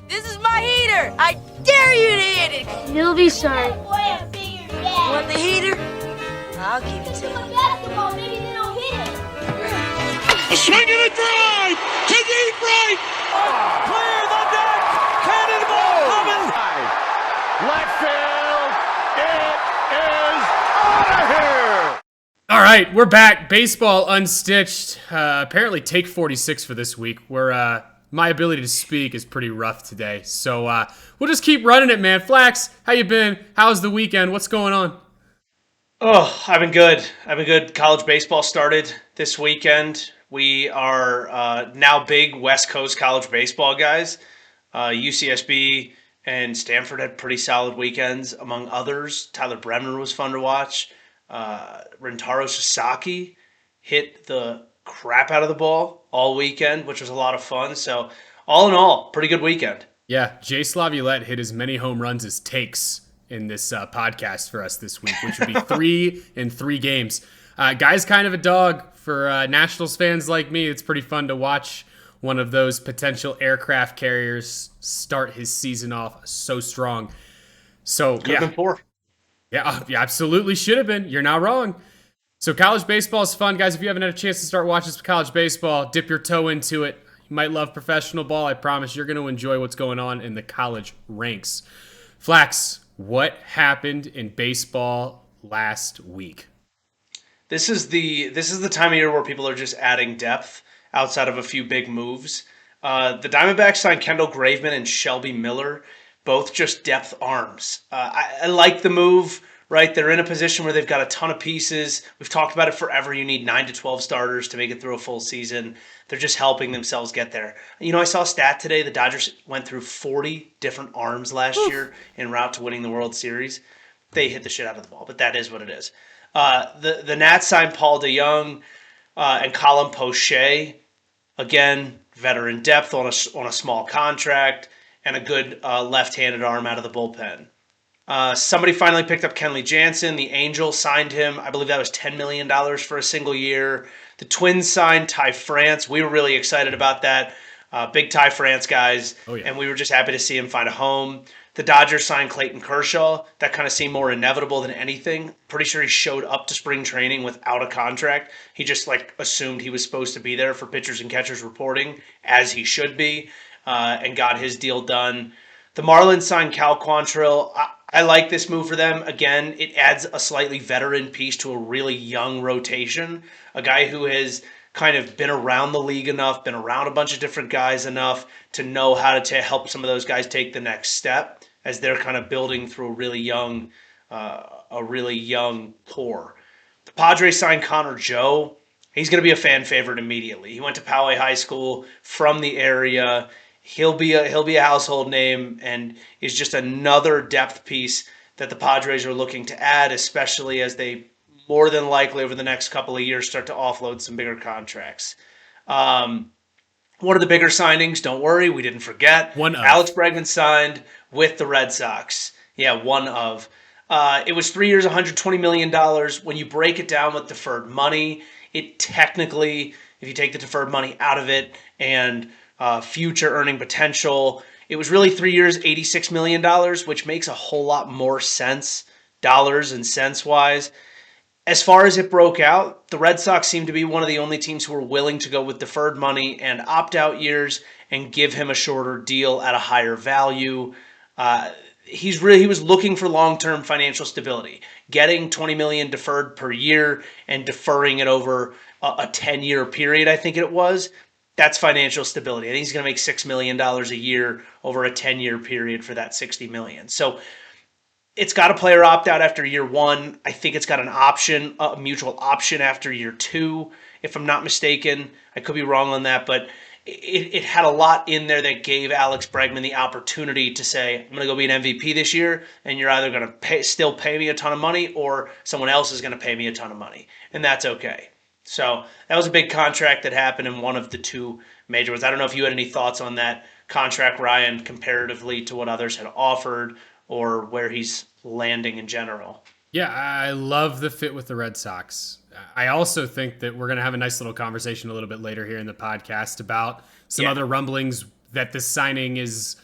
This is my heater. I dare you to hit it. He'll be sorry. You want the heater? I'll give it to you. Basketball, maybe they don't hit it. A swing and a drive to deep right. Clear the deck. Cannonball coming. Left field. It is out of here. All right, we're back. Baseball Unstitched. Apparently take 46 for this week. My ability to speak is pretty rough today. So we'll just keep running it, man. Flax, how you been? How's the weekend? What's going on? Oh, I've been good. College baseball started this weekend. We are now big West Coast college baseball guys. UCSB and Stanford had pretty solid weekends, among others. Tyler Bremner was fun to watch. Rentaro Sasaki hit the crap out of the ball all weekend, which was a lot of fun. So all in all, pretty good weekend. Yeah, Jay Slaviolette hit as many home runs as takes in this podcast for us this week, which would be 3 in 3 games. Guy's kind of a dog for Nationals fans like me. It's pretty fun to watch one of those potential aircraft carriers start his season off so strong. So Could have been 4. Yeah, absolutely should have been. You're not wrong. So college baseball is fun, guys. If you haven't had a chance to start watching some college baseball, dip your toe into it. You might love professional ball. I promise you're going to enjoy what's going on in the college ranks. Flax, what happened in baseball last week? This is the time of year where people are just adding depth outside of a few big moves. The Diamondbacks signed Kendall Graveman and Shelby Miller, both just depth arms. I like the move. Right, they're in a position where they've got a ton of pieces. We've talked about it forever. You need 9 to 12 starters to make it through a full season. They're just helping themselves get there. You know, I saw a stat today. The Dodgers went through 40 different arms last year en route to winning the World Series. They hit the shit out of the ball, but that is what it is. The Nats signed Paul DeJong and Colin Poche. Again, veteran depth on a small contract and a good left-handed arm out of the bullpen. Somebody finally picked up Kenley Jansen. The Angels signed him. I believe that was $10 million for a single year. The Twins signed Ty France. We were really excited about that. Big Ty France guys. Oh, yeah. And we were just happy to see him find a home. The Dodgers signed Clayton Kershaw. That kind of seemed more inevitable than anything. Pretty sure he showed up to spring training without a contract. He just assumed he was supposed to be there for pitchers and catchers reporting, as he should be, and got his deal done. The Marlins signed Cal Quantrill. I like this move for them. Again, it adds a slightly veteran piece to a really young rotation. A guy who has kind of been around the league enough, been around a bunch of different guys enough to know how to help some of those guys take the next step as they're kind of building through a really young core. The Padres signed Connor Joe. He's going to be a fan favorite immediately. He went to Poway High School, from the area. He'll be a household name and is just another depth piece that the Padres are looking to add, especially as they more than likely over the next couple of years start to offload some bigger contracts. One of the bigger signings, don't worry, we didn't forget. Alex Bregman signed with the Red Sox. Yeah, one of. It was 3 years, $120 million. When you break it down with deferred money, it technically, if you take the deferred money out of it and future earning potential, it was really 3 years, $86 million, which makes a whole lot more sense, dollars and cents wise. As far as it broke out, the Red Sox seemed to be one of the only teams who were willing to go with deferred money and opt-out years and give him a shorter deal at a higher value. He was looking for long-term financial stability, getting $20 million deferred per year and deferring it over a 10-year period, I think it was. That's financial stability. I think he's going to make $6 million a year over a 10-year period for that $60 million. So it's got a player opt out after year 1. I think it's got an option, a mutual option after year 2, if I'm not mistaken. I could be wrong on that, but it had a lot in there that gave Alex Bregman the opportunity to say, I'm going to go be an MVP this year, and you're either going to still pay me a ton of money or someone else is going to pay me a ton of money, and that's okay. So that was a big contract that happened in one of the 2 major ones. I don't know if you had any thoughts on that contract, Ryan, comparatively to what others had offered or where he's landing in general. Yeah, I love the fit with the Red Sox. I also think that we're going to have a nice little conversation a little bit later here in the podcast about some other rumblings that this signing is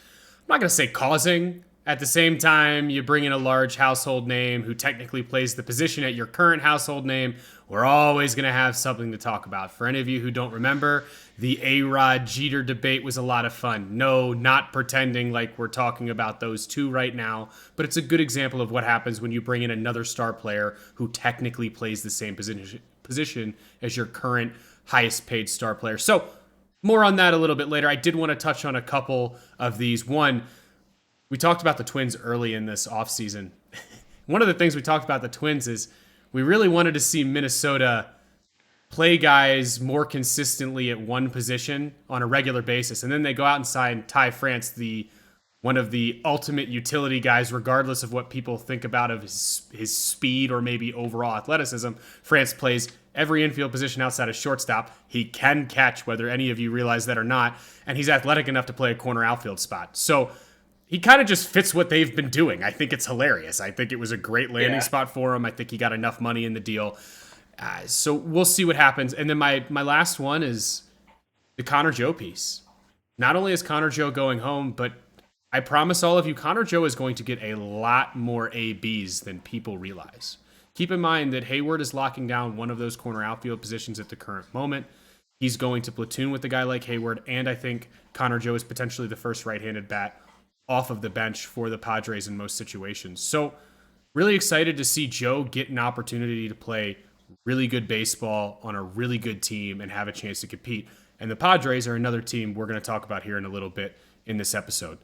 not going to say causing. At the same time, you bring in a large household name who technically plays the position at your current household name. We're always going to have something to talk about. For any of you who don't remember, the A-Rod Jeter debate was a lot of fun. No, not pretending like we're talking about those two right now, but it's a good example of what happens when you bring in another star player who technically plays the same position as your current highest paid star player. So more on that a little bit later. I did want to touch on a couple of these. One, we talked about the Twins early in this offseason. One of the things we talked about the Twins is we really wanted to see Minnesota play guys more consistently at one position on a regular basis. And then they go out and sign Ty France, one of the ultimate utility guys, regardless of what people think about of his speed or maybe overall athleticism. France plays every infield position outside of shortstop. He can catch, whether any of you realize that or not, and he's athletic enough to play a corner outfield spot. So he kind of just fits what they've been doing. I think it's hilarious. I think it was a great landing spot for him. I think he got enough money in the deal. So we'll see what happens. And then my last one is the Connor Joe piece. Not only is Connor Joe going home, but I promise all of you, Connor Joe is going to get a lot more ABs than people realize. Keep in mind that Hayward is locking down one of those corner outfield positions at the current moment. He's going to platoon with a guy like Hayward, and I think Connor Joe is potentially the first right-handed bat off of the bench for the Padres in most situations. So really excited to see Joe get an opportunity to play really good baseball on a really good team and have a chance to compete. And the Padres are another team we're going to talk about here in a little bit in this episode.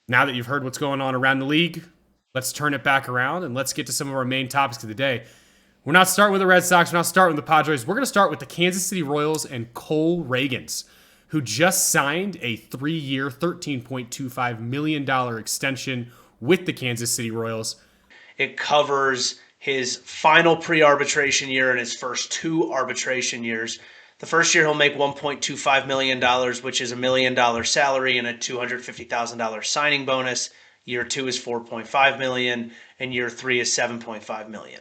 Now that you've heard what's going on around the league, let's turn it back around and let's get to some of our main topics of the day. We're not starting with the Red Sox. We're not starting with the Padres. We're going to start with the Kansas City Royals and Cole Ragans, who just signed a 3-year, $13.25 million extension with the Kansas City Royals. It covers his final pre-arbitration year and his first 2 arbitration years. The first year he'll make $1.25 million, which is $1 million salary and a $250,000 signing bonus. Year 2 is $4.5 million, and year 3 is $7.5 million.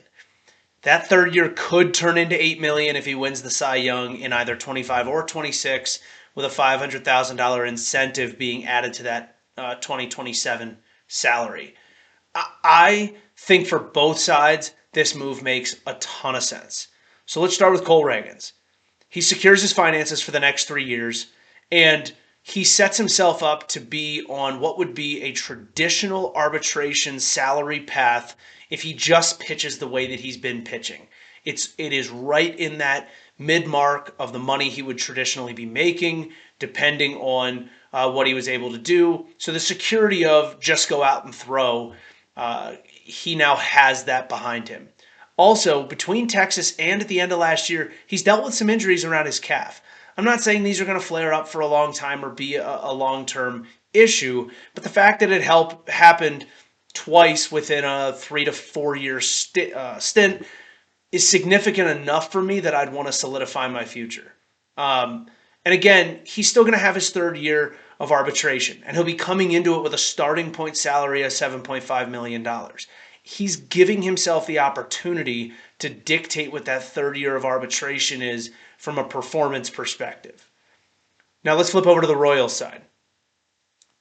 That third year could turn into $8 million if he wins the Cy Young in either 25 or 26, with a $500,000 incentive being added to that 2027 salary. I think for both sides, this move makes a ton of sense. So let's start with Cole Ragans. He secures his finances for the next 3 years, and he sets himself up to be on what would be a traditional arbitration salary path if he just pitches the way that he's been pitching. It is right in that mid-mark of the money he would traditionally be making, depending on what he was able to do. So the security of just go out and throw, he now has that behind him. Also, between Texas and at the end of last year, he's dealt with some injuries around his calf. I'm not saying these are going to flare up for a long time or be a long-term issue, but the fact that it happened twice within a 3 to 4 year stint is significant enough for me that I'd want to solidify my future. And again, he's still going to have his third year of arbitration, and he'll be coming into it with a starting point salary of $7.5 million. He's giving himself the opportunity to dictate what that third year of arbitration is from a performance perspective. Now let's flip over to the Royals side.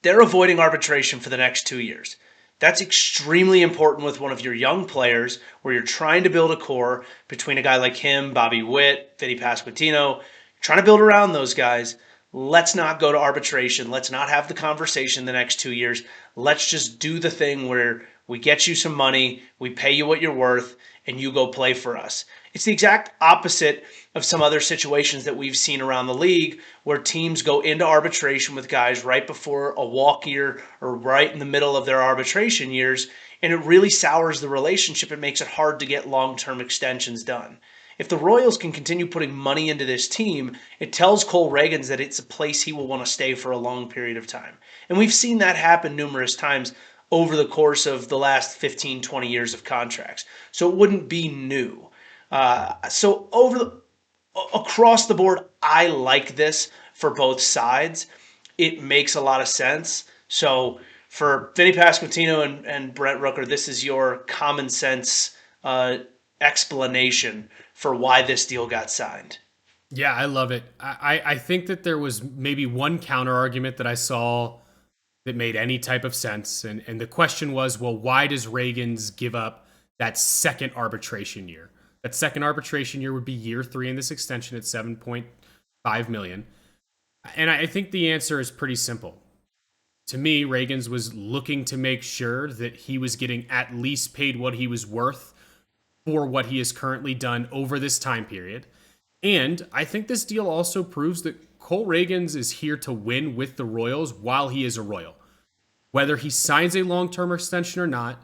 They're avoiding arbitration for the next 2 years. That's extremely important with one of your young players where you're trying to build a core between a guy like him, Bobby Witt, Vinny Pasquantino, trying to build around those guys. Let's not go to arbitration. Let's not have the conversation the next 2 years. Let's just do the thing where we get you some money, we pay you what you're worth, and you go play for us. It's the exact opposite of some other situations that we've seen around the league where teams go into arbitration with guys right before a walk year or right in the middle of their arbitration years, and it really sours the relationship and makes it hard to get long-term extensions done. If the Royals can continue putting money into this team, it tells Cole Ragans that it's a place he will want to stay for a long period of time. And we've seen that happen numerous times over the course of the last 15, 20 years of contracts. So it wouldn't be new. Across the board, I like this for both sides. It makes a lot of sense. So for Vinny Pasquantino and Brent Rooker, this is your common sense explanation for why this deal got signed. Yeah, I love it. I think that there was maybe one counter argument that I saw that made any type of sense. And the question was, well, why does Ragans give up that second arbitration year? That second arbitration year would be year 3 in this extension at $7.5 million. And I think the answer is pretty simple. To me, Ragans was looking to make sure that he was getting at least paid what he was worth for what he has currently done over this time period. And I think this deal also proves that Cole Ragans is here to win with the Royals while he is a Royal. Whether he signs a long-term extension or not,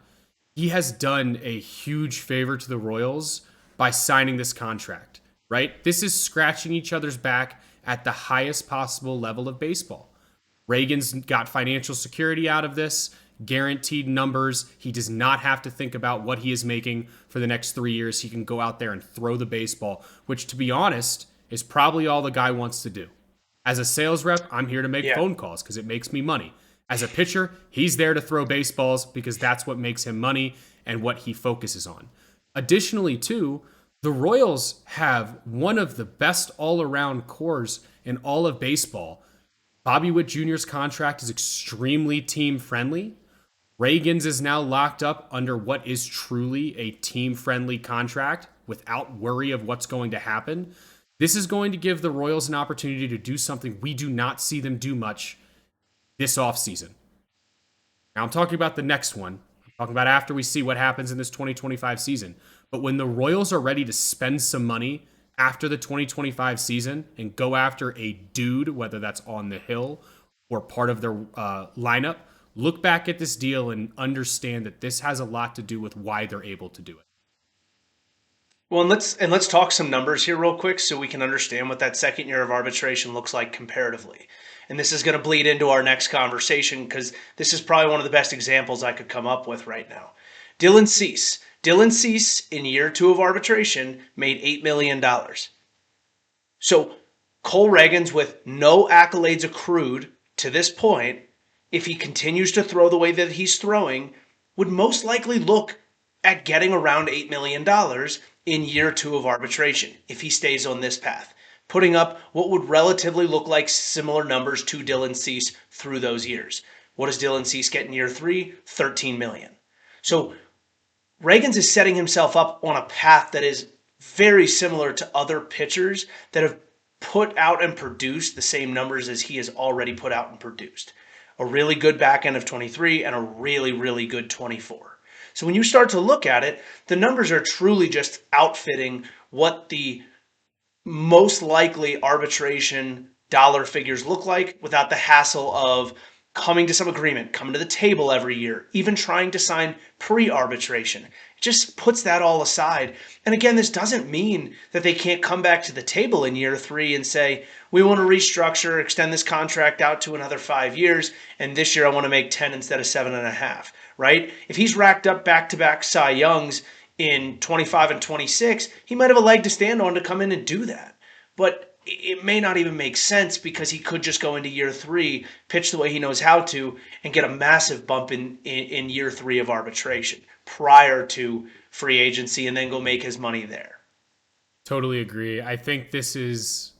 he has done a huge favor to the Royals by signing this contract, right? This is scratching each other's back at the highest possible level of baseball. Ragans got financial security out of this, guaranteed numbers. He does not have to think about what he is making for the next 3 years. He can go out there and throw the baseball, which, to be honest, is probably all the guy wants to do. As a sales rep, I'm here to make phone calls because it makes me money. As a pitcher, he's there to throw baseballs because that's what makes him money and what he focuses on. Additionally, too, the Royals have one of the best all-around cores in all of baseball. Bobby Witt Jr.'s contract is extremely team-friendly. Ragans is now locked up under what is truly a team-friendly contract without worry of what's going to happen. This is going to give the Royals an opportunity to do something we do not see them do much this offseason. Now, I'm talking about the next one. I'm talking about after we see what happens in this 2025 season. But when the Royals are ready to spend some money after the 2025 season and go after a dude, whether that's on the hill or part of their lineup, look back at this deal and understand that this has a lot to do with why they're able to do it. Well, and let's talk some numbers here real quick so we can understand what that second year of arbitration looks like comparatively. And this is going to bleed into our next conversation because this is probably one of the best examples I could come up with right now. Dylan Cease in year 2 of arbitration made $8 million. So Cole Ragans, with no accolades accrued to this point, if he continues to throw the way that he's throwing, would most likely look at getting around $8 million in year 2 of arbitration if he stays on this path, putting up what would relatively look like similar numbers to Dylan Cease through those years. What does Dylan Cease get in year 3? $13 million. So Ragans is setting himself up on a path that is very similar to other pitchers that have put out and produced the same numbers as he has already put out and produced. A really good back end of 23 and a really, really good 24. So when you start to look at it, the numbers are truly just outfitting what the most likely arbitration dollar figures look like without the hassle of coming to some agreement, coming to the table every year, even trying to sign pre-arbitration. It just puts that all aside. And again, this doesn't mean that they can't come back to the table in year 3 and say, we want to restructure, extend this contract out to another 5 years, and this year I want to make 10 instead of 7.5, right? If he's racked up back-to-back Cy Youngs in 25 and 26, he might have a leg to stand on to come in and do that. But it may not even make sense because he could just go into year 3, pitch the way he knows how to, and get a massive bump in year 3 of arbitration prior to free agency and then go make his money there. Totally agree. I think this is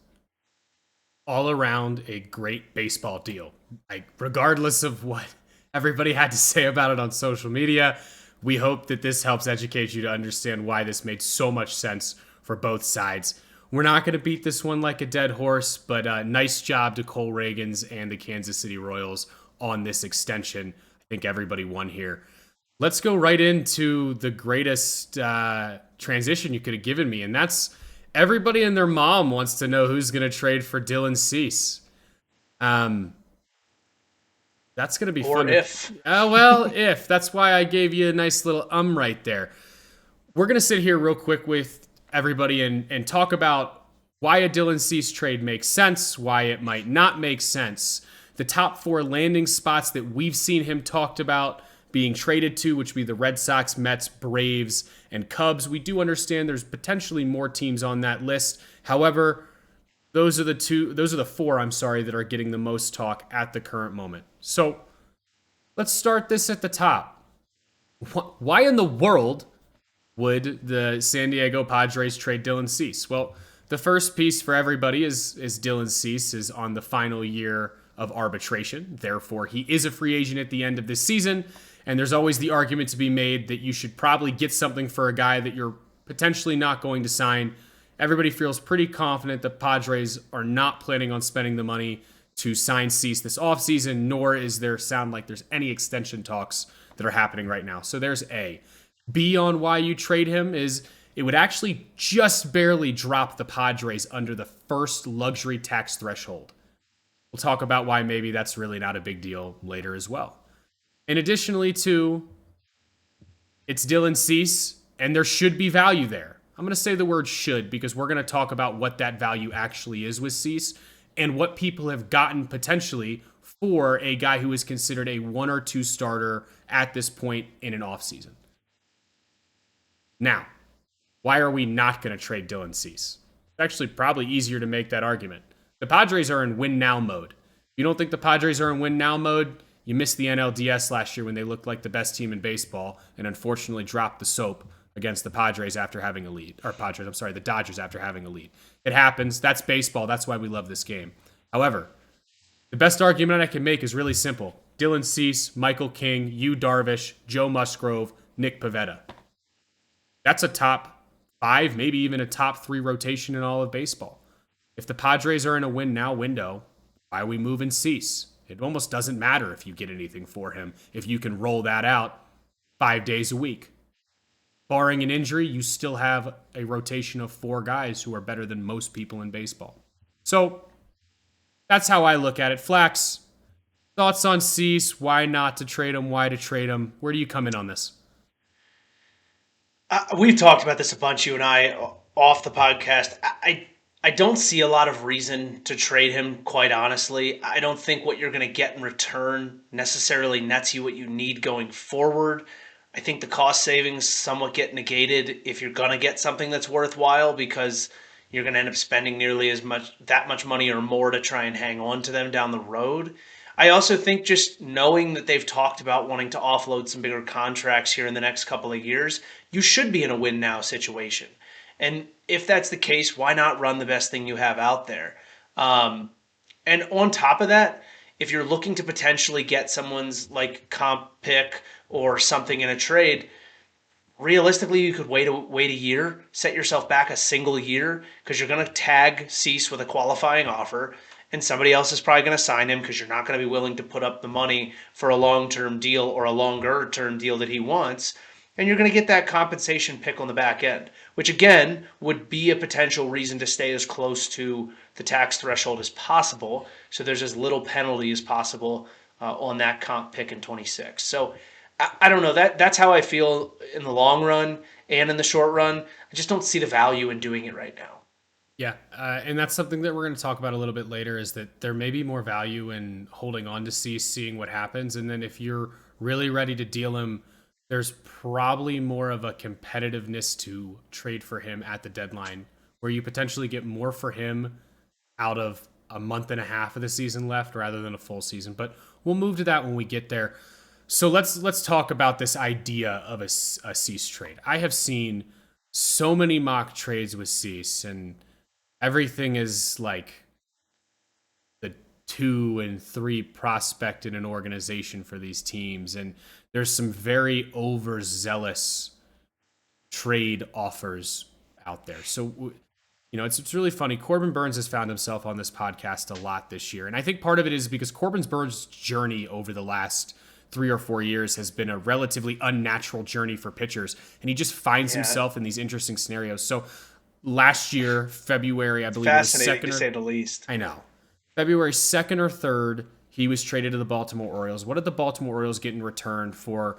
all around a great baseball deal. Like, regardless of what everybody had to say about it on social media, we hope that this helps educate you to understand why this made so much sense for both sides. We're not going to beat this one like a dead horse, but nice job to Cole Ragans and the Kansas City Royals on this extension. I think everybody won here. Let's go right into the greatest transition you could have given me, and that's everybody and their mom wants to know who's going to trade for Dylan Cease. That's going to be fun. Or if. If. That's why I gave you a nice little right there. We're going to sit here real quick with everybody and talk about why a Dylan Cease trade makes sense, why it might not make sense, the top 4 landing spots that we've seen him talked about being traded to, which would be the Red Sox, Mets, Braves, and Cubs. We do understand there's potentially more teams on that list. However, those are the 4, that are getting the most talk at the current moment. So let's start this at the top. Why in the world would the San Diego Padres trade Dylan Cease? Well, the first piece for everybody is Dylan Cease is on the final year of arbitration. Therefore, he is a free agent at the end of this season. And there's always the argument to be made that you should probably get something for a guy that you're potentially not going to sign. Everybody feels pretty confident that Padres are not planning on spending the money to sign Cease this offseason, nor is there sound like there's any extension talks that are happening right now. So there's A. B on why you trade him is it would actually just barely drop the Padres under the first luxury tax threshold. We'll talk about why maybe that's really not a big deal later as well. And additionally, too, it's Dylan Cease, and there should be value there. I'm going to say the word should because we're going to talk about what that value actually is with Cease and what people have gotten potentially for a guy who is considered a 1 or 2 starter at this point in an offseason. Now, why are we not going to trade Dylan Cease? It's actually probably easier to make that argument. The Padres are in win now mode. If you don't think the Padres are in win now mode, you missed the NLDS last year when they looked like the best team in baseball and unfortunately dropped the soap against the Padres after having a lead. The Dodgers after having a lead. It happens. That's baseball. That's why we love this game. However, the best argument I can make is really simple. Dylan Cease, Michael King, Yu Darvish, Joe Musgrove, Nick Pivetta. That's a top 5, maybe even a top 3 rotation in all of baseball. If the Padres are in a win now window, why are we moving Cease? It almost doesn't matter if you get anything for him if you can roll that out 5 days a week. Barring an injury, you still have a rotation of 4 guys who are better than most people in baseball. So that's how I look at it. Flax, thoughts on Cease? Why not to trade him? Why to trade him? Where do you come in on this? We've talked about this a bunch, you and I, off the podcast. I don't see a lot of reason to trade him, quite honestly. I don't think what you're going to get in return necessarily nets you what you need going forward. I think the cost savings somewhat get negated if you're going to get something that's worthwhile because you're going to end up spending nearly that much money or more to try and hang on to them down the road. I also think just knowing that they've talked about wanting to offload some bigger contracts here in the next couple of years, you should be in a win now situation. And if that's the case, why not run the best thing you have out there? And on top of that, if you're looking to potentially get someone's like comp pick or something in a trade, realistically, you could wait a year, set yourself back a single year because you're going to tag Cease with a qualifying offer, and somebody else is probably going to sign him because you're not going to be willing to put up the money for a long-term deal or a longer-term deal that he wants. And you're going to get that compensation pick on the back end, which again would be a potential reason to stay as close to the tax threshold as possible. So there's as little penalty as possible on that comp pick in 26. So I don't know. That's how I feel in the long run and in the short run. I just don't see the value in doing it right now. Yeah, and that's something that we're going to talk about a little bit later is that there may be more value in holding on to Cease, seeing what happens. And then if you're really ready to deal him, there's probably more of a competitiveness to trade for him at the deadline where you potentially get more for him out of a month and a half of the season left rather than a full season. But we'll move to that when we get there. So let's talk about this idea of a Cease trade. I have seen so many mock trades with Cease, and everything is like the 2 and 3 prospect in an organization for these teams. And there's some very overzealous trade offers out there. So, it's really funny. Corbin Burns has found himself on this podcast a lot this year. And I think part of it is because Corbin Burns' journey over the last 3 or 4 years has been a relatively unnatural journey for pitchers. And he just finds himself in these interesting scenarios. So last year, February, I believe it was fascinating to say the least. I know. February 2nd or 3rd, he was traded to the Baltimore Orioles. What did the Baltimore Orioles get in return for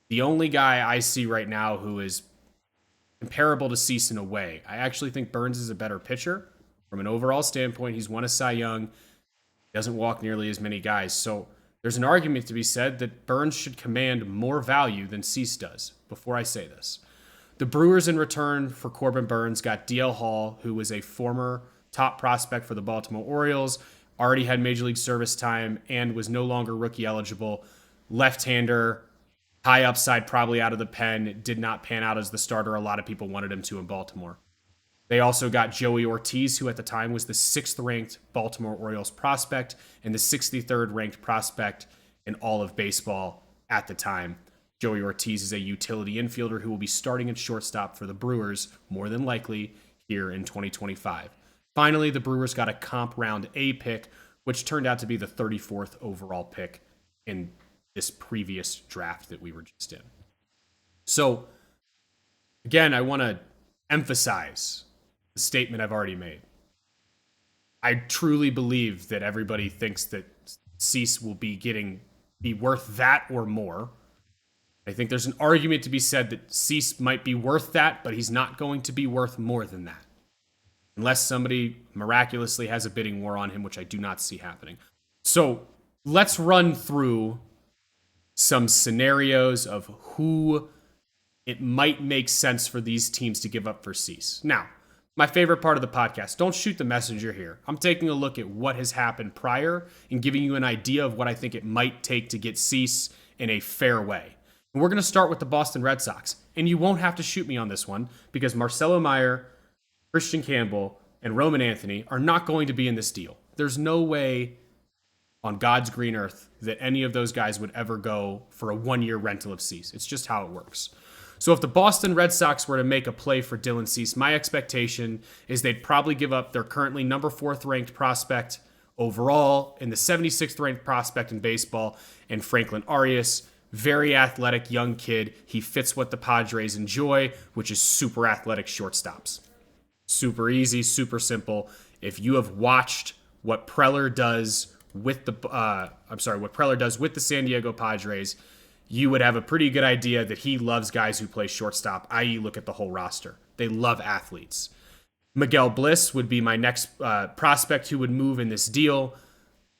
the only guy I see right now who is comparable to Cease in a way? I actually think Burns is a better pitcher from an overall standpoint. He's won a Cy Young. He doesn't walk nearly as many guys. So there's an argument to be said that Burns should command more value than Cease does before I say this. The Brewers in return for Corbin Burns got DL Hall, who was a former top prospect for the Baltimore Orioles, already had Major League service time, and was no longer rookie eligible. Left-hander, high upside, probably out of the pen, did not pan out as the starter a lot of people wanted him to in Baltimore. They also got Joey Ortiz, who at the time was the 6th-ranked Baltimore Orioles prospect and the 63rd-ranked prospect in all of baseball at the time. Joey Ortiz is a utility infielder who will be starting at shortstop for the Brewers, more than likely, here in 2025. Finally, the Brewers got a comp round A pick, which turned out to be the 34th overall pick in this previous draft that we were just in. So, again, I want to emphasize the statement I've already made. I truly believe that everybody thinks that Cease will be worth that or more. I think there's an argument to be said that Cease might be worth that, but he's not going to be worth more than that. Unless somebody miraculously has a bidding war on him, which I do not see happening. So let's run through some scenarios of who it might make sense for these teams to give up for Cease. Now, my favorite part of the podcast, don't shoot the messenger here. I'm taking a look at what has happened prior and giving you an idea of what I think it might take to get Cease in a fair way. And we're going to start with the Boston Red Sox. And you won't have to shoot me on this one because Marcelo Meyer, Christian Campbell, and Roman Anthony are not going to be in this deal. There's no way on God's green earth that any of those guys would ever go for a 1-year rental of Cease. It's just how it works. So if the Boston Red Sox were to make a play for Dylan Cease, my expectation is they'd probably give up their currently number 4th ranked prospect overall and the 76th ranked prospect in baseball, and Franklin Arias. Very athletic young kid. He fits what the Padres enjoy, which is super athletic shortstops. Super easy, super simple. If you have watched what Preller does with the San Diego Padres, you would have a pretty good idea that he loves guys who play shortstop, i.e. look at the whole roster. They love athletes. Miguel Bliss would be my next prospect who would move in this deal.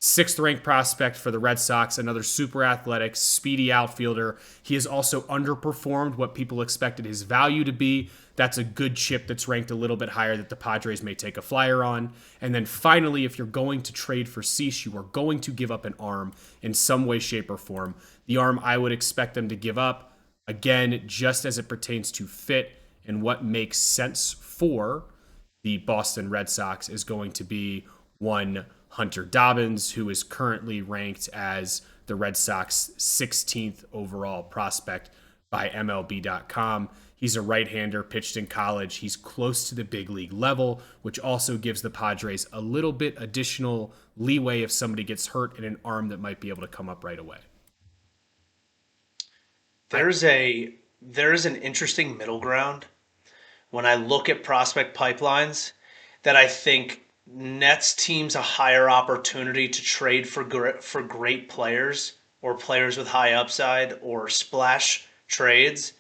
6th-ranked prospect for the Red Sox, another super athletic, speedy outfielder. He has also underperformed what people expected his value to be. That's a good chip that's ranked a little bit higher that the Padres may take a flyer on. And then finally, if you're going to trade for Cease, you are going to give up an arm in some way, shape, or form. The arm I would expect them to give up, again, just as it pertains to fit and what makes sense for the Boston Red Sox, is going to be one Hunter Dobbins, who is currently ranked as the Red Sox 16th overall prospect by MLB.com. He's a right-hander, pitched in college. He's close to the big league level, which also gives the Padres a little bit additional leeway if somebody gets hurt in an arm that might be able to come up right away. There's an interesting middle ground when I look at prospect pipelines that I think nets teams a higher opportunity to trade for great players or players with high upside or splash trades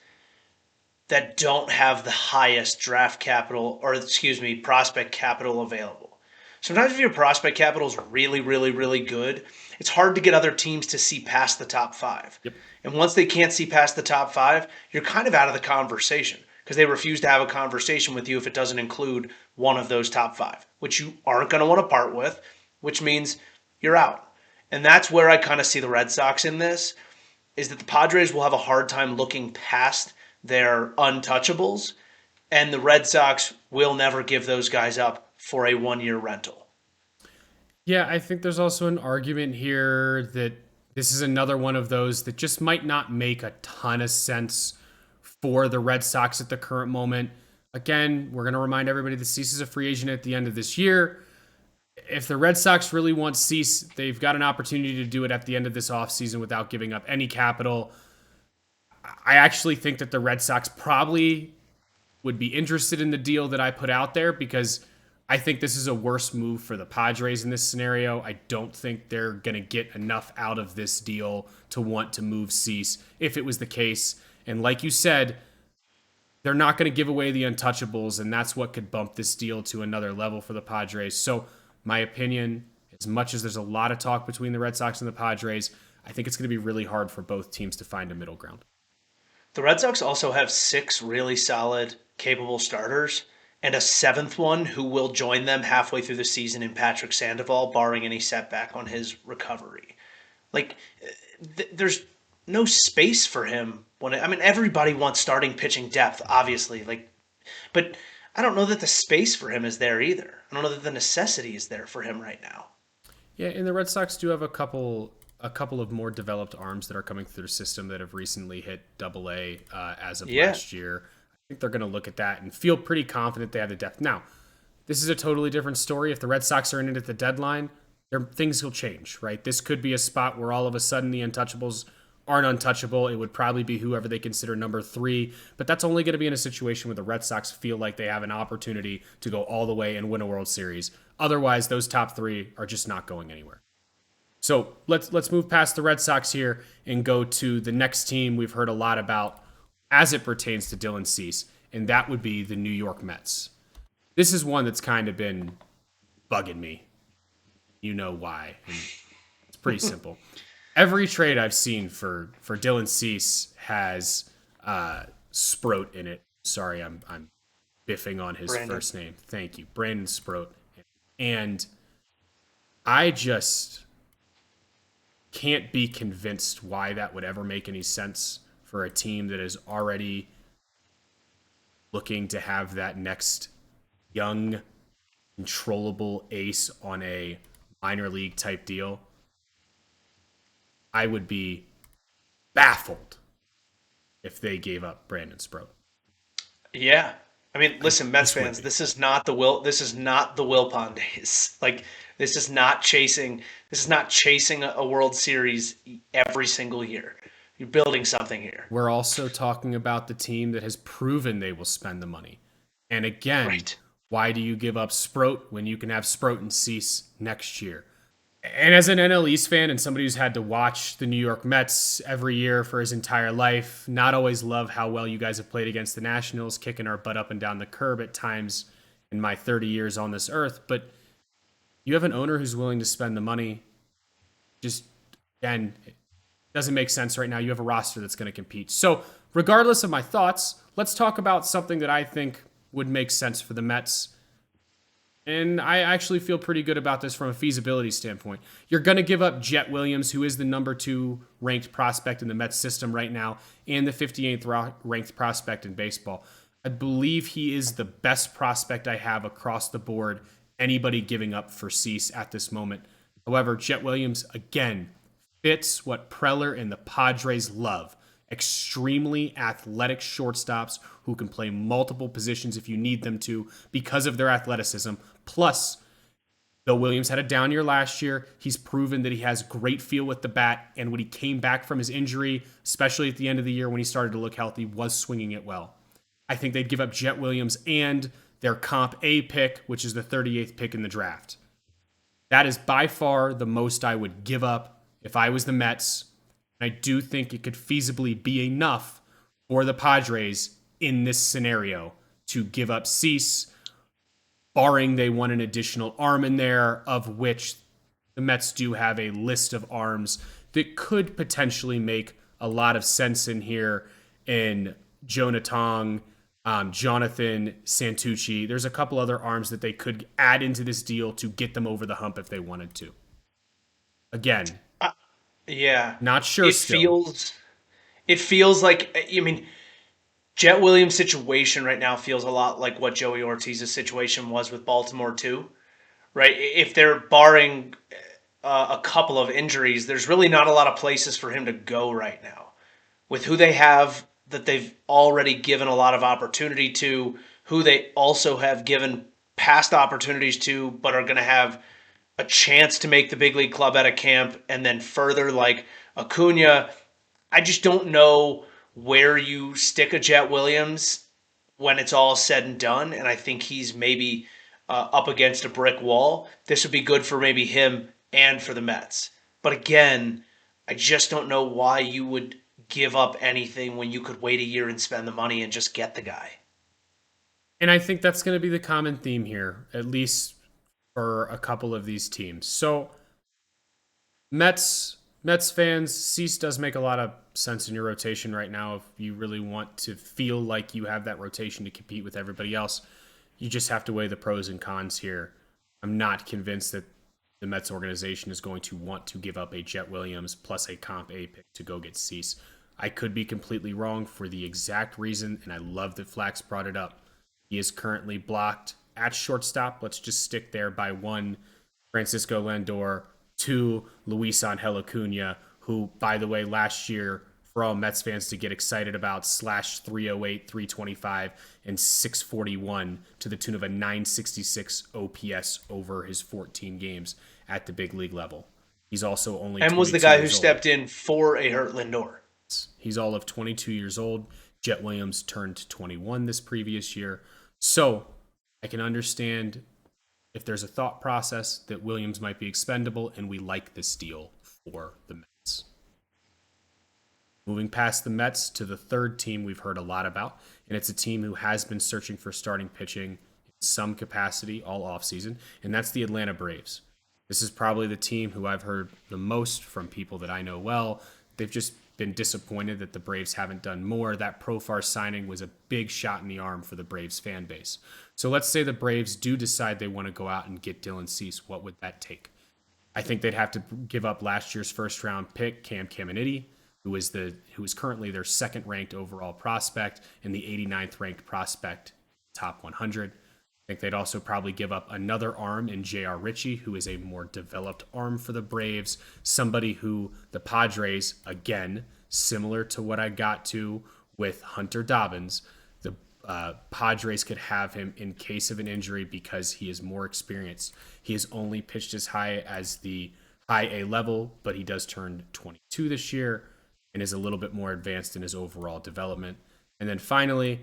that don't have the highest prospect capital available. Sometimes if your prospect capital is really, really, really good, it's hard to get other teams to see past the top 5. Yep. And once they can't see past the top 5, you're kind of out of the conversation because they refuse to have a conversation with you if it doesn't include one of those top 5, which you aren't going to want to part with, which means you're out. And that's where I kind of see the Red Sox in this, is that the Padres will have a hard time looking past their untouchables, and the Red Sox will never give those guys up for a 1-year rental. Yeah, I think there's also an argument here that this is another one of those that just might not make a ton of sense for the Red Sox at the current moment. Again, we're going to remind everybody that Cease is a free agent at the end of this year. If the Red Sox really want Cease, they've got an opportunity to do it at the end of this offseason without giving up any capital. I actually think that the Red Sox probably would be interested in the deal that I put out there because I think this is a worse move for the Padres in this scenario. I don't think they're going to get enough out of this deal to want to move Cease if it was the case. And like you said, they're not going to give away the untouchables, and that's what could bump this deal to another level for the Padres. So my opinion, as much as there's a lot of talk between the Red Sox and the Padres, I think it's going to be really hard for both teams to find a middle ground. The Red Sox also have 6 really solid, capable starters, and a 7th one who will join them halfway through the season in Patrick Sandoval, barring any setback on his recovery. There's no space for him. Everybody wants starting pitching depth, obviously. But I don't know that the space for him is there either. I don't know that the necessity is there for him right now. Yeah, and the Red Sox do have a couple of more developed arms that are coming through the system that have recently hit Double A as of last year. I think they're going to look at that and feel pretty confident they have the depth. Now, this is a totally different story. If the Red Sox are in it at the deadline, things will change, right? This could be a spot where all of a sudden the untouchables aren't untouchable. It would probably be whoever they consider number 3, but that's only going to be in a situation where the Red Sox feel like they have an opportunity to go all the way and win a World Series. Otherwise, those top 3 are just not going anywhere. So let's move past the Red Sox here and go to the next team we've heard a lot about as it pertains to Dylan Cease, and that would be the New York Mets. This is one that's kind of been bugging me. You know why. And it's pretty simple. Every trade I've seen for Dylan Cease has Sproat in it. Sorry, I'm biffing on his first name. Thank you. Brandon Sproat. And I just can't be convinced why that would ever make any sense for a team that is already looking to have that next young, controllable ace on a minor league type deal. I would be baffled if they gave up Brandon Sproat. Yeah. I mean, listen, Mets fans, this is not the Wilpon days. Like, this is not chasing a World Series every single year. You're building something here. We're also talking about the team that has proven they will spend the money. And again, why do you give up Sproat when you can have Sproat and Cease next year? And as an NL East fan and somebody who's had to watch the New York Mets every year for his entire life, not always love how well you guys have played against the Nationals, kicking our butt up and down the curb at times in my 30 years on this earth. But you have an owner who's willing to spend the money. Just, again, it doesn't make sense right now. You have a roster that's going to compete. So regardless of my thoughts, let's talk about something that I think would make sense for the Mets. And I actually feel pretty good about this from a feasibility standpoint. You're going to give up Jet Williams, who is the number 2 ranked prospect in the Mets system right now, and the 58th ranked prospect in baseball. I believe he is the best prospect I have across the board, anybody giving up for Cease at this moment. However, Jet Williams, again, fits what Preller and the Padres love. Extremely athletic shortstops who can play multiple positions if you need them to because of their athleticism. Plus, though Williams had a down year last year, he's proven that he has great feel with the bat, and when he came back from his injury, especially at the end of the year when he started to look healthy, was swinging it well. I think they'd give up Jet Williams and their Comp A pick, which is the 38th pick in the draft. That is by far the most I would give up if I was the Mets. I do think it could feasibly be enough for the Padres in this scenario to give up Cease, barring they want an additional arm in there, of which the Mets do have a list of arms that could potentially make a lot of sense in here in Jonah Tong, Jonathan Santucci. There's a couple other arms that they could add into this deal to get them over the hump if they wanted to. Again, yeah, not sure. It feels like, I mean, Jet Williams' situation right now feels a lot like what Joey Ortiz's situation was with Baltimore too, right? If they're barring a couple of injuries, there's really not a lot of places for him to go right now. With who they have that they've already given a lot of opportunity to, who they also have given past opportunities to, but are going to have a chance to make the big league club out of camp, and then further like Acuna, I just don't know where you stick a Jet Williams when it's all said and done, and I think he's maybe up against a brick wall. This would be good for maybe him and for the Mets. But again, I just don't know why you would give up anything when you could wait a year and spend the money and just get the guy. And I think that's going to be the common theme here, at least for a couple of these teams. So Mets fans, Cease does make a lot of sense in your rotation right now. If you really want to feel like you have that rotation to compete with everybody else, you just have to weigh the pros and cons here. I'm not convinced that the Mets organization is going to want to give up a Jet Williams plus a Comp A pick to go get Cease. I could be completely wrong for the exact reason, and I love that Flax brought it up. He is currently blocked at shortstop. Let's just stick there by 1, Francisco Lindor, 2, Luis Angel Acuna, who, by the way, last year, for all Mets fans to get excited about, /308, 325, and 641 to the tune of a 966 OPS over his 14 games at the big league level. He's also only and was the guy who stepped in for a hurt Lindor. He's all of 22 years old. Jet Williams turned 21 this previous year. So I can understand if there's a thought process that Williams might be expendable, and we like this deal for the Mets. Moving past the Mets to the third team we've heard a lot about, and it's a team who has been searching for starting pitching in some capacity all offseason, and that's the Atlanta Braves. This is probably the team who I've heard the most from people that I know well. They've just been disappointed that the Braves haven't done more. That Profar signing was a big shot in the arm for the Braves fan base. So let's say the Braves do decide they want to go out and get Dylan Cease. What would that take? I think they'd have to give up last year's first-round pick, Cam Caminiti, who is currently their second-ranked overall prospect and the 89th ranked prospect, top 100. I think they'd also probably give up another arm in J.R. Ritchie, who is a more developed arm for the Braves, somebody who the Padres, again, similar to what I got to with Hunter Dobbins, the Padres could have him in case of an injury because he is more experienced. He has only pitched as high as the high A level, but he does turn 22 this year and is a little bit more advanced in his overall development. And then finally,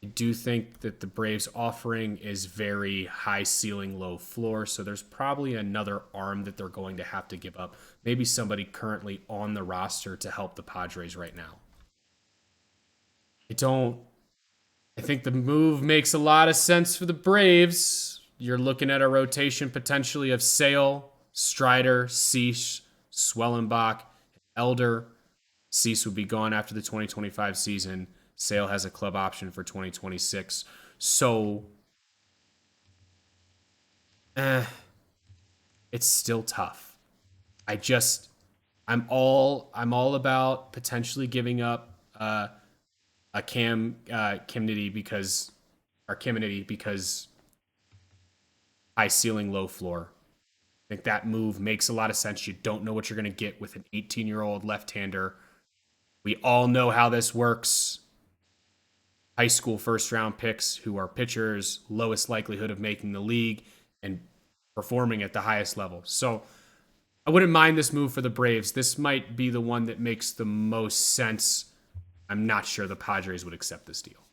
I do think that the Braves offering is very high ceiling, low floor. So there's probably another arm that they're going to have to give up. Maybe somebody currently on the roster to help the Padres right now. I think the move makes a lot of sense for the Braves. You're looking at a rotation potentially of Sale, Strider, Cease, Swellenbach, Elder. Cease would be gone after the 2025 season. Sale has a club option for 2026. So, it's still tough. I'm all about potentially giving up a Caminiti because high ceiling, low floor. I think that move makes a lot of sense. You don't know what you're going to get with an 18-year-old left-hander. We all know how this works. High school first-round picks who are pitchers, lowest likelihood of making the league and performing at the highest level. So I wouldn't mind this move for the Braves. This might be the one that makes the most sense. I'm not sure the Padres would accept this deal.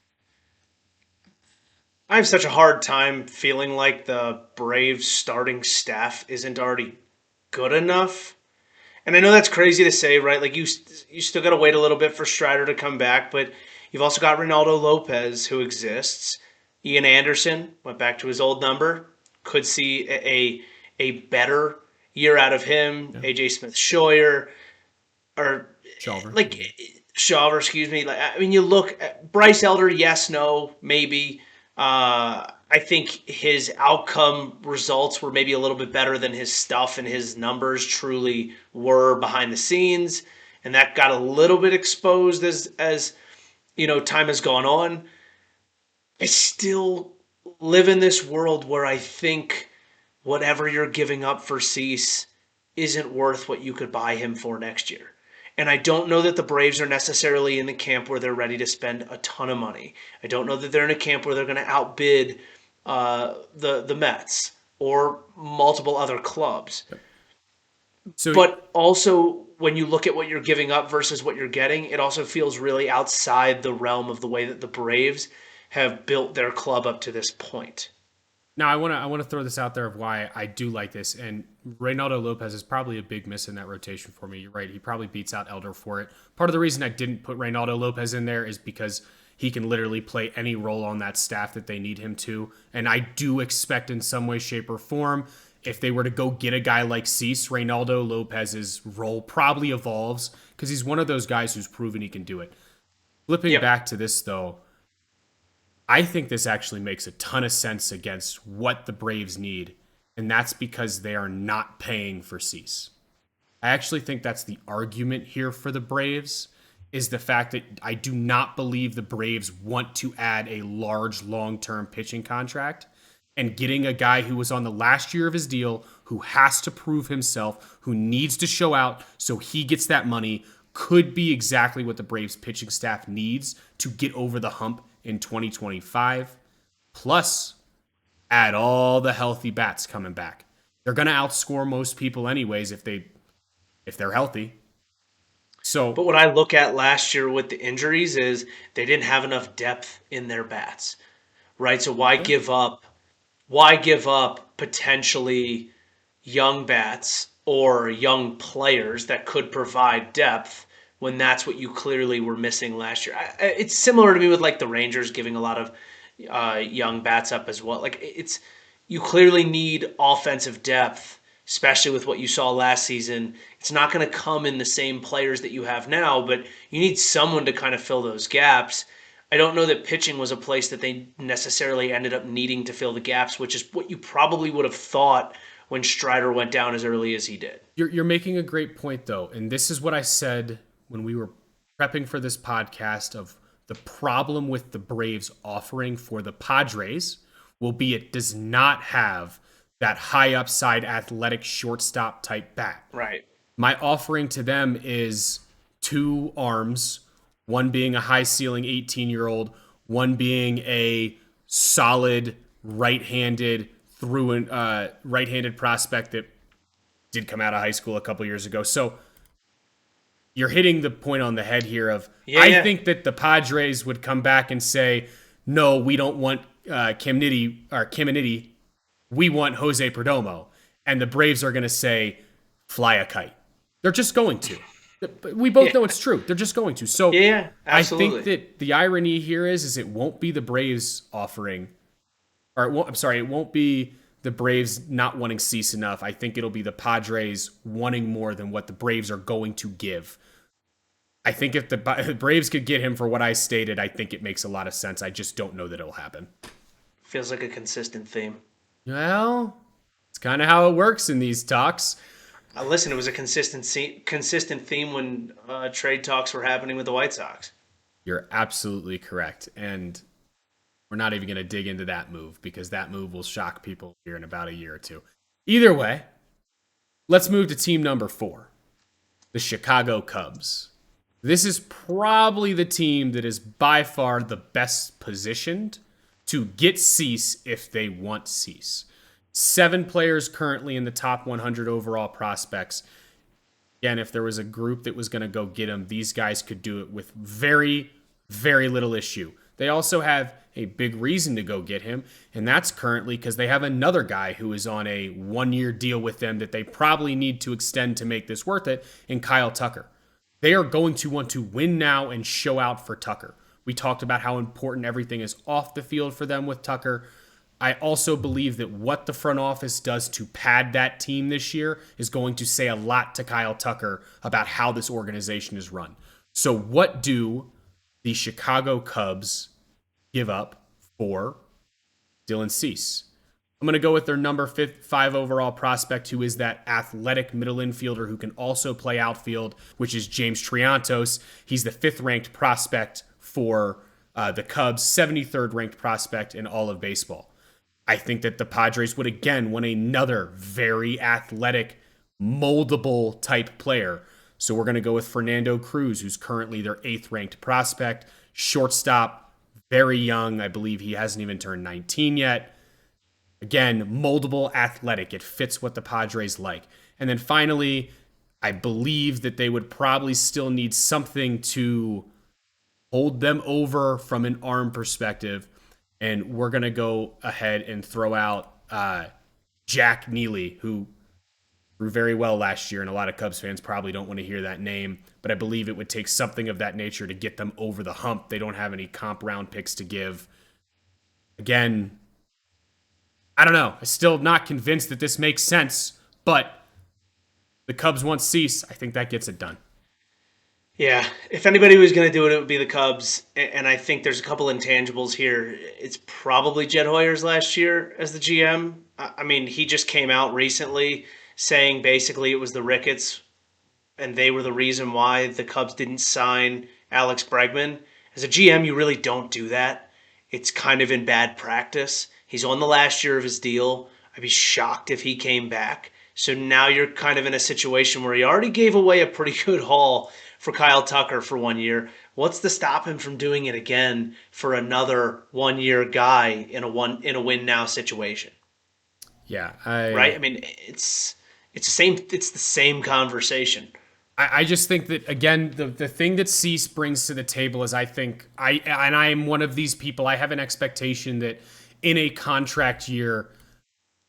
I have such a hard time feeling like the Braves starting staff isn't already good enough. And I know that's crazy to say, right? Like you still got to wait a little bit for Strider to come back, but you've also got Reynaldo Lopez who exists. Ian Anderson went back to his old number. Could see a better year out of him. Yeah. AJ Smith-Shawver, Shawver, excuse me. Like, I mean, you look at Bryce Elder, yes, no, maybe. I think his outcome results were maybe a little bit better than his stuff, and his numbers truly were behind the scenes, and that got a little bit exposed as you know, time has gone on. I still live in this world where I think whatever you're giving up for Cease isn't worth what you could buy him for next year. And I don't know that the Braves are necessarily in the camp where they're ready to spend a ton of money. I don't know that they're in a camp where they're going to outbid the Mets or multiple other clubs. But also, when you look at what you're giving up versus what you're getting, it also feels really outside the realm of the way that the Braves have built their club up to this point. Now, I want to throw this out there of why I do like this, and Reynaldo Lopez is probably a big miss in that rotation for me. You're right, he probably beats out Elder for it. Part of the reason I didn't put Reynaldo Lopez in there is because he can literally play any role on that staff that they need him to, and I do expect in some way, shape, or form, if they were to go get a guy like Cease, Reynaldo Lopez's role probably evolves because he's one of those guys who's proven he can do it. Flipping back to this, though, I think this actually makes a ton of sense against what the Braves need, and that's because they are not paying for Cease. I actually think that's the argument here for the Braves, is the fact that I do not believe the Braves want to add a large long-term pitching contract, and getting a guy who was on the last year of his deal, who has to prove himself, who needs to show out so he gets that money, could be exactly what the Braves pitching staff needs to get over the hump in 2025. Plus, add all the healthy bats coming back. They're going to outscore most people anyways if they're healthy. So, But what I look at last year with the injuries is they didn't have enough depth in their bats, right? So why give up? Why give up potentially young bats or young players that could provide depth when that's what you clearly were missing last year? It's similar to me with like the Rangers giving a lot of young bats up as well. Like it's you clearly need offensive depth, especially with what you saw last season. It's not going to come in the same players that you have now, but you need someone to kind of fill those gaps. I don't know that pitching was a place that they necessarily ended up needing to fill the gaps, which is what you probably would have thought when Strider went down as early as he did. you're making a great point, though. And this is what I said when we were prepping for this podcast of the problem with the Braves offering for the Padres will be it does not have that high upside athletic shortstop type bat. Right. My offering to them is two arms, one being a high ceiling 18-year-old, one being a solid right-handed right-handed prospect that did come out of high school a couple years ago. So you're hitting the point on the head here of I think that the Padres would come back and say, no, we don't want Kim Nitty. We want Jose Perdomo. And the Braves are going to say, fly a kite. They're just going to. We both know it's true. They're just going to. So Yeah, absolutely. I think that the irony here is it won't be the Braves offering, or it won't be the Braves not wanting Cease enough. I think it'll be the Padres wanting more than what the Braves are going to give. I think if the Braves could get him for what I stated, I think it makes a lot of sense. I just don't know that it'll happen. Feels like a consistent theme. Well, it's kind of how it works in these talks. Listen, it was a consistent theme when trade talks were happening with the White Sox. You're absolutely correct. And we're not even going to dig into that move because that move will shock people here in about a year or two. Either way, let's move to team number 4, the Chicago Cubs. This is probably the team that is by far the best positioned to get Cease if they want Cease. 7 players currently in the top 100 overall prospects. Again, if there was a group that was going to go get him, these guys could do it with very, very little issue. They also have a big reason to go get him, and that's currently because they have another guy who is on a 1-year deal with them that they probably need to extend to make this worth it, in Kyle Tucker. They are going to want to win now and show out for Tucker. We talked about how important everything is off the field for them with Tucker. I also believe that what the front office does to pad that team this year is going to say a lot to Kyle Tucker about how this organization is run. So what do the Chicago Cubs give up for Dylan Cease? I'm going to go with their number 5 overall prospect, who is that athletic middle infielder who can also play outfield, which is James Triantos. He's the 5th ranked prospect for the Cubs, 73rd ranked prospect in all of baseball. I think that the Padres would again want another very athletic, moldable type player. So we're going to go with Fernando Cruz, who's currently their 8th ranked prospect, shortstop, very young. I believe he hasn't even turned 19 yet. Again, moldable, athletic. It fits what the Padres like. And then finally, I believe that they would probably still need something to hold them over from an arm perspective. And we're going to go ahead and throw out Jack Neely, who grew very well last year, and a lot of Cubs fans probably don't want to hear that name, but I believe it would take something of that nature to get them over the hump. They don't have any comp round picks to give. Again, I don't know. I'm still not convinced that this makes sense, but the Cubs want Cease. I think that gets it done. Yeah, if anybody was going to do it, it would be the Cubs. And I think there's a couple intangibles here. It's probably Jed Hoyer's last year as the GM. I mean, he just came out recently saying basically it was the Ricketts and they were the reason why the Cubs didn't sign Alex Bregman. As a GM, you really don't do that. It's kind of in bad practice. He's on the last year of his deal. I'd be shocked if he came back. So now you're kind of in a situation where he already gave away a pretty good haul for Kyle Tucker for 1 year. What's to stop him from doing it again for another 1 year guy in a win now situation? Yeah, right. I mean, it's the same conversation. I just think that, again, the thing that Cease brings to the table is, I think I am one of these people. I have an expectation that in a contract year,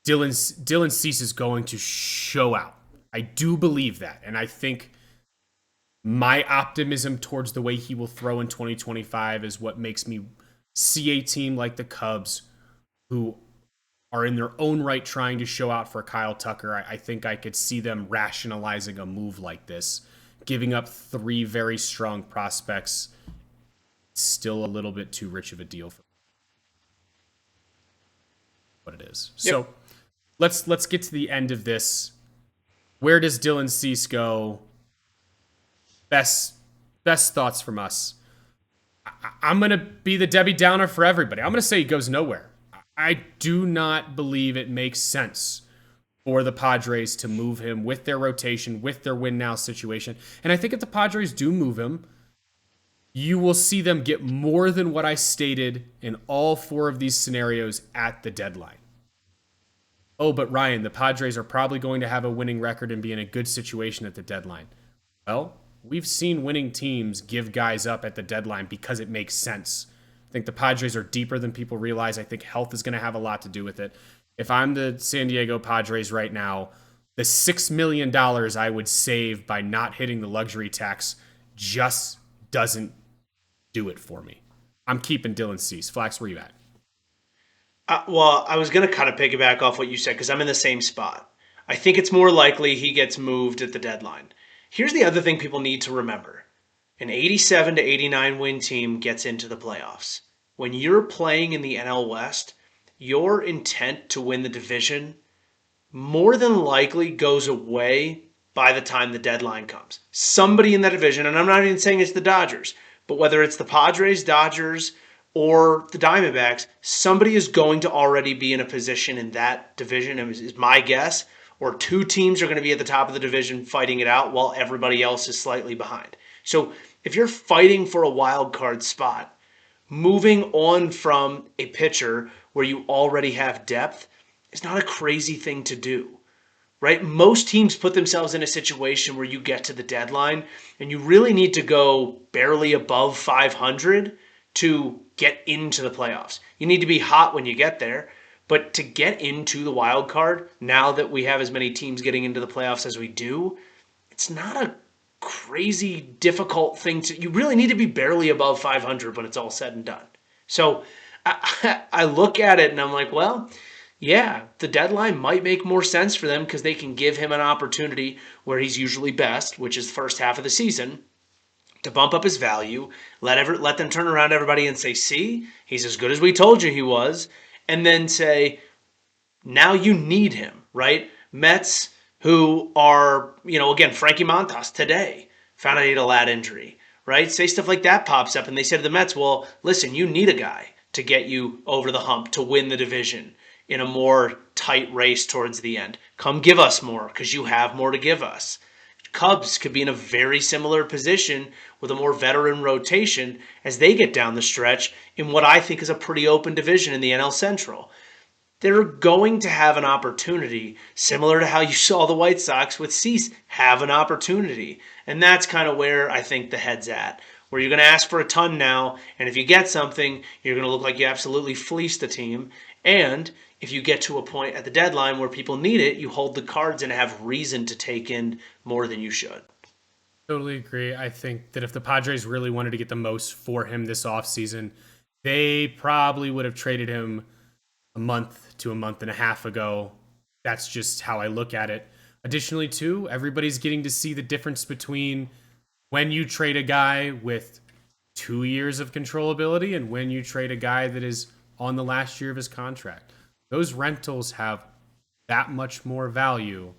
Dylan Cease is going to show out. I do believe that, and I think my optimism towards the way he will throw in 2025 is what makes me see a team like the Cubs, who are in their own right trying to show out for Kyle Tucker. I think I could see them rationalizing a move like this, giving up 3 very strong prospects. Still a little bit too rich of a deal for what it is. Yep. So let's get to the end of this. Where does Dylan Cease go? Best thoughts from us. I'm going to be the Debbie Downer for everybody. I'm going to say he goes nowhere. I do not believe it makes sense for the Padres to move him with their rotation, with their win now situation. And I think if the Padres do move him, you will see them get more than what I stated in all 4 of these scenarios at the deadline. Oh, but Ryan, the Padres are probably going to have a winning record and be in a good situation at the deadline. Well, we've seen winning teams give guys up at the deadline because it makes sense. I think the Padres are deeper than people realize. I think health is going to have a lot to do with it. If I'm the San Diego Padres right now, the $6 million I would save by not hitting the luxury tax just doesn't do it for me. I'm keeping Dylan Cease. Flax, where you at? Well, I was going to kind of piggyback off what you said because I'm in the same spot. I think it's more likely he gets moved at the deadline. Here's the other thing people need to remember. An 87 to 89 win team gets into the playoffs. When you're playing in the NL West, your intent to win the division more than likely goes away by the time the deadline comes. Somebody in that division, and I'm not even saying it's the Dodgers, but whether it's the Padres, Dodgers, or the Diamondbacks, somebody is going to already be in a position in that division, is my guess, or 2 teams are going to be at the top of the division fighting it out while everybody else is slightly behind. So if you're fighting for a wild card spot, moving on from a pitcher where you already have depth is not a crazy thing to do, right? Most teams put themselves in a situation where you get to the deadline and you really need to go barely above 500 to get into the playoffs. You need to be hot when you get there, but to get into the wild card, now that we have as many teams getting into the playoffs as we do, it's not a crazy difficult thing to. You really need to be barely above 500 when it's all said and done. So I look at it and I'm like, well, yeah, the deadline might make more sense for them because they can give him an opportunity where he's usually best, which is the first half of the season, to bump up his value, let them turn around everybody and say, see, he's as good as we told you he was, and then say, now you need him, right? Mets, who are, again, Frankie Montas today found out he had a lat injury, right? Say stuff like that pops up, and they say to the Mets, well, listen, you need a guy to get you over the hump to win the division in a more tight race towards the end. Come give us more because you have more to give us. Cubs could be in a very similar position with a more veteran rotation as they get down the stretch in what I think is a pretty open division in the NL Central. They're going to have an opportunity, similar to how you saw the White Sox with Cease have an opportunity. And that's kind of where I think the head's at, where you're going to ask for a ton now, and if you get something, you're going to look like you absolutely fleeced the team. And if you get to a point at the deadline where people need it, you hold the cards and have reason to take in more than you should. Totally agree. I think that if the Padres really wanted to get the most for him this offseason, they probably would have traded him a month to a month and a half ago. That's just how I look at it. Additionally, too, everybody's getting to see the difference between when you trade a guy with 2 years of controllability and when you trade a guy that is on the last year of his contract. Those rentals have that much more value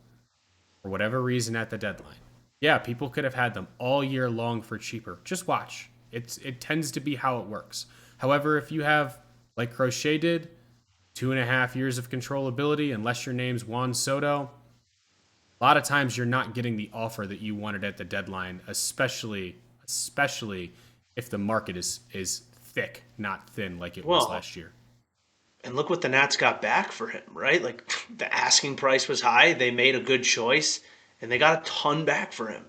for whatever reason at the deadline. Yeah, people could have had them all year long for cheaper. Just watch. It tends to be how it works. However, if you have, like Crochet did, 2.5 years of controllability, unless your name's Juan Soto, a lot of times you're not getting the offer that you wanted at the deadline, especially if the market is thick, not thin like it was last year. And look what the Nats got back for him, right? Like, the asking price was high. They made a good choice, and they got a ton back for him.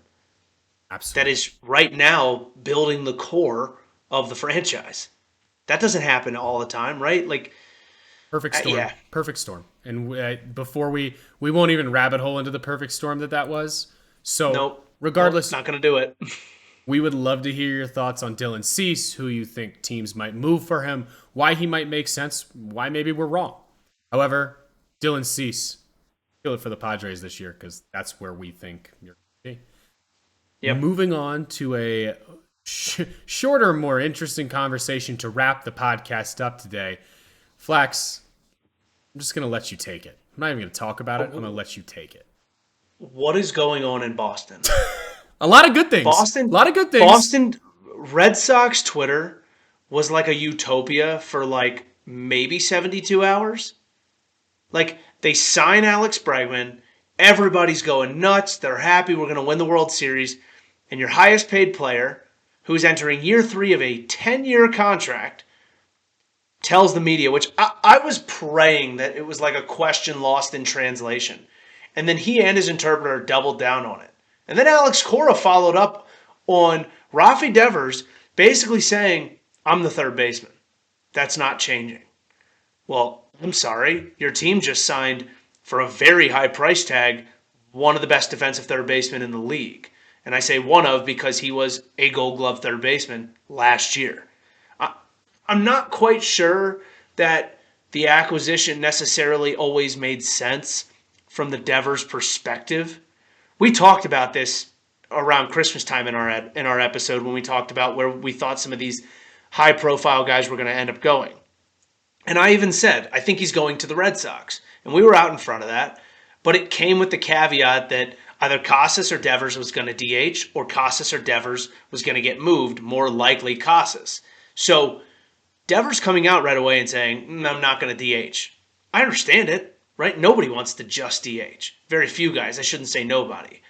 Absolutely. That is right now building the core of the franchise. That doesn't happen all the time, right? Like, perfect storm. Yeah. Perfect storm. And before we won't even rabbit hole into the perfect storm that was. So regardless, not going to do it. We would love to hear your thoughts on Dylan Cease, who you think teams might move for him, why he might make sense, why maybe we're wrong. However, Dylan Cease, feel it for the Padres this year because that's where we think you're going to be. Yep. Moving on to a shorter, more interesting conversation to wrap the podcast up today. Flax, I'm just going to let you take it. I'm not even going to talk about it. I'm going to let you take it. What is going on in Boston? A lot of good things. A lot of good things. Boston Red Sox Twitter was like a utopia for like maybe 72 hours. Like, they sign Alex Bregman. Everybody's going nuts. They're happy. We're going to win the World Series. And your highest paid player, who's entering year 3 of a 10-year contract, tells the media, which I was praying that it was like a question lost in translation. And then he and his interpreter doubled down on it. And then Alex Cora followed up on Rafael Devers basically saying, I'm the third baseman. That's not changing. Well, I'm sorry. Your team just signed for a very high price tag one of the best defensive third basemen in the league. And I say one of because he was a Gold Glove third baseman last year. I'm not quite sure that the acquisition necessarily always made sense from the Devers perspective. We talked about this around Christmas time in our episode when we talked about where we thought some of these high-profile guys were going to end up going. And I even said, I think he's going to the Red Sox. And we were out in front of that. But it came with the caveat that either Casas or Devers was going to DH or Casas or Devers was going to get moved, more likely Casas. So Devers coming out right away and saying, I'm not going to DH. I understand it. Right? Nobody wants to just DH. Very few guys. I shouldn't say nobody.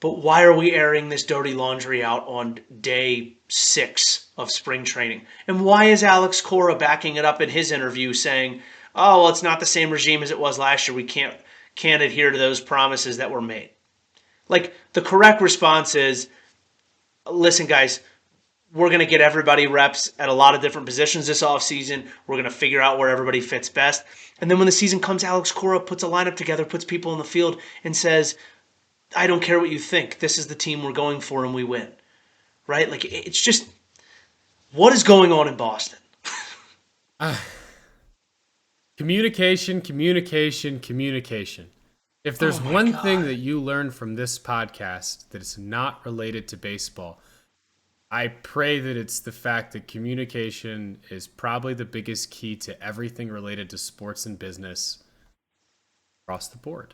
But why are we airing this dirty laundry out on day 6 of spring training? And why is Alex Cora backing it up in his interview saying, oh, well, it's not the same regime as it was last year. We can't adhere to those promises that were made. Like, the correct response is, listen, guys, we're going to get everybody reps at a lot of different positions this offseason. We're going to figure out where everybody fits best. And then when the season comes, Alex Cora puts a lineup together, puts people in the field, and says, I don't care what you think. This is the team we're going for, and we win. Right? Like, it's just, what is going on in Boston? Communication. If there's one thing that you learn from this podcast that is not related to baseball, I pray that it's the fact that communication is probably the biggest key to everything related to sports and business across the board.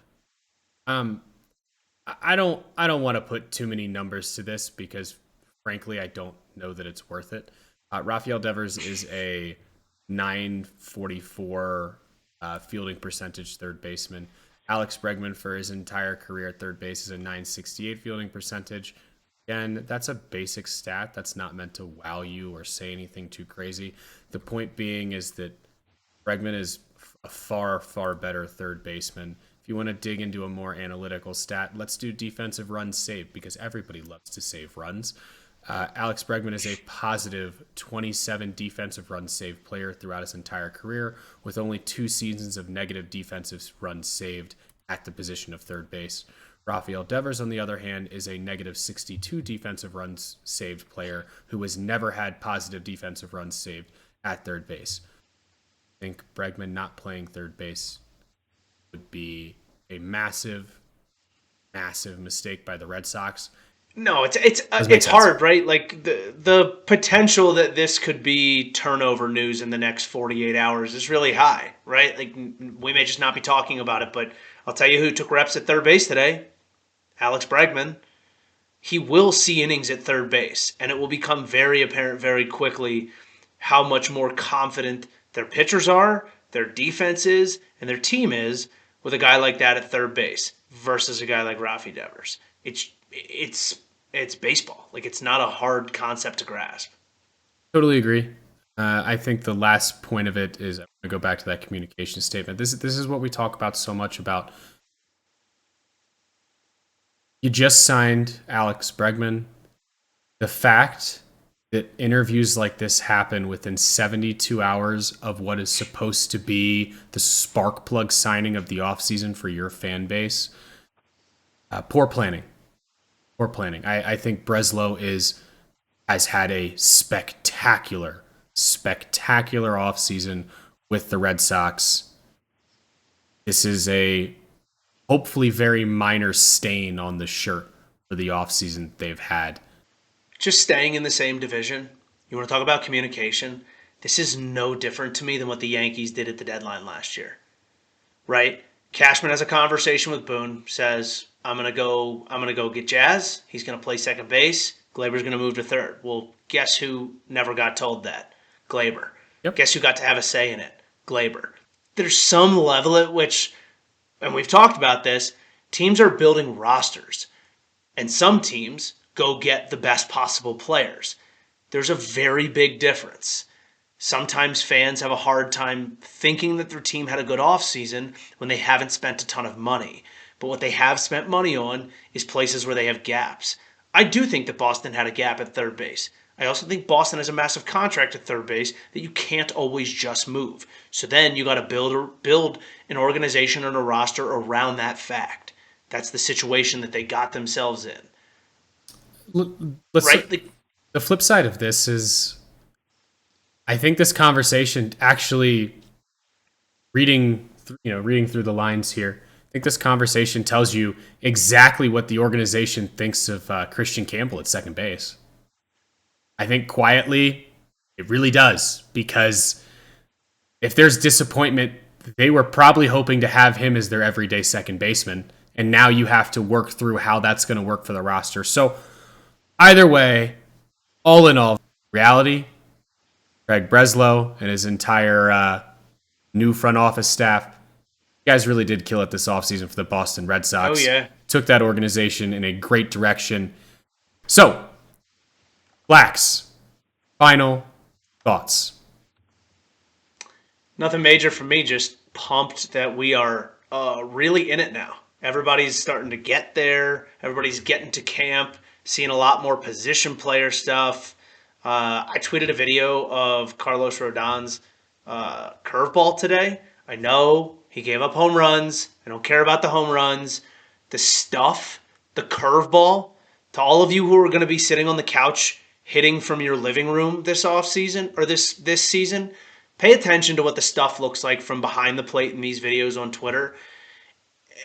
I don't want to put too many numbers to this because, frankly, I don't know that it's worth it. Rafael Devers is a 944 fielding percentage third baseman. Alex Bregman for his entire career at third base is a 968 fielding percentage. And that's a basic stat. That's not meant to wow you or say anything too crazy. The point being is that Bregman is a far, far better third baseman. If you want to dig into a more analytical stat, let's do defensive runs saved because everybody loves to save runs. Alex Bregman is a positive 27 defensive runs saved player throughout his entire career with only 2 seasons of negative defensive runs saved at the position of third base. Rafael Devers, on the other hand, is a negative 62 defensive runs saved player who has never had positive defensive runs saved at third base. I think Bregman not playing third base would be a massive, massive mistake by the Red Sox. No, it's hard, right? Like the potential that this could be turnover news in the next 48 hours is really high, right? Like, we may just not be talking about it, but I'll tell you who took reps at third base today. Alex Bregman. he will see innings at third base, and it will become very apparent very quickly how much more confident their pitchers are, their defense is, and their team is with a guy like that at third base versus a guy like Rafael Devers. It's baseball. Like, it's not a hard concept to grasp. Totally agree. I think the last point of it is, I'm going to go back to that communication statement. This is what we talk about so much about. You just signed Alex Bregman. The fact that interviews like this happen within 72 hours of what is supposed to be the spark plug signing of the offseason for your fan base, poor planning. Poor planning. I think Breslow has had a spectacular offseason with the Red Sox. This is a hopefully very minor stain on the shirt for the offseason they've had. Just staying in the same division, you want to talk about communication? This is no different to me than what the Yankees did at the deadline last year, right? Cashman has a conversation with Boone, says, I'm gonna go get Jazz. He's gonna play second base. Glaber's gonna move to third. Well, guess who never got told that? Glaber. Yep. Guess who got to have a say in it? Glaber. There's some level at which, and we've talked about this, teams are building rosters, and some teams go get the best possible players. There's a very big difference. Sometimes fans have a hard time thinking that their team had a good offseason when they haven't spent a ton of money. But what they have spent money on is places where they have gaps. I do think that Boston had a gap at third base. I also think Boston has a massive contract at third base that you can't always just move. So then you got to build an organization and a roster around that fact. That's the situation that they got themselves in. Right? The flip side of this is, I think this conversation actually, reading through the lines here, I think this conversation tells you exactly what the organization thinks of Christian Campbell at second base. I think quietly, it really does, because if there's disappointment, they were probably hoping to have him as their everyday second baseman, and now you have to work through how that's going to work for the roster. So either way, all in all, reality, Craig Breslow and his entire new front office staff, you guys really did kill it this offseason for the Boston Red Sox. Oh, yeah. Took that organization in a great direction. So, Blacks, final thoughts. Nothing major for me, just pumped that we are really in it now. Everybody's starting to get there. Everybody's getting to camp, seeing a lot more position player stuff. I tweeted a video of Carlos Rodon's curveball today. I know he gave up home runs. I don't care about the home runs. The stuff, the curveball, to all of you who are going to be sitting on the couch hitting from your living room this offseason or this season, pay attention to what the stuff looks like from behind the plate in these videos on Twitter,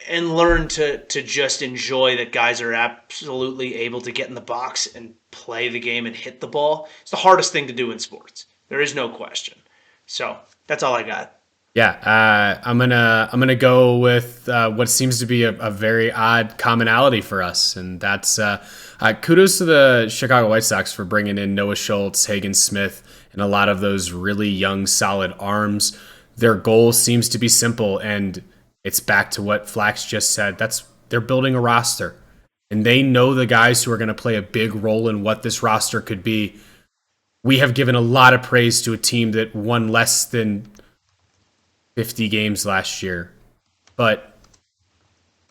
and learn to just enjoy that guys are absolutely able to get in the box and play the game and hit the ball. It's the hardest thing to do in sports. There is no question. So that's all I got. Yeah, I'm gonna go with what seems to be a very odd commonality for us, and that's kudos to the Chicago White Sox for bringing in Noah Schultz, Hagen Smith, and a lot of those really young, solid arms. Their goal seems to be simple, and it's back to what Flax just said. They're building a roster, and they know the guys who are going to play a big role in what this roster could be. We have given a lot of praise to a team that won less than 50 games last year, but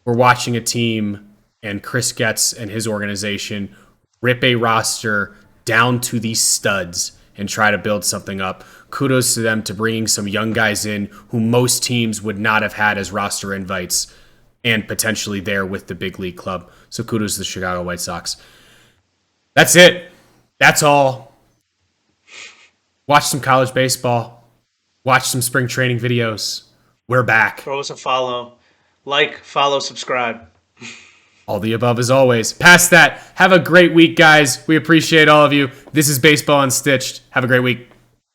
we're watching a team and Chris Getz and his organization rip a roster down to these studs and try to build something up. Kudos to them to bringing some young guys in who most teams would not have had as roster invites and potentially there with the big league club. So kudos to the Chicago White Sox. That's it. That's all. Watch some college baseball. Watch some spring training videos. We're back. Throw us a follow. Like, follow, subscribe. All the above as always. Past that, have a great week, guys. We appreciate all of you. This is Baseball Unstitched. Have a great week.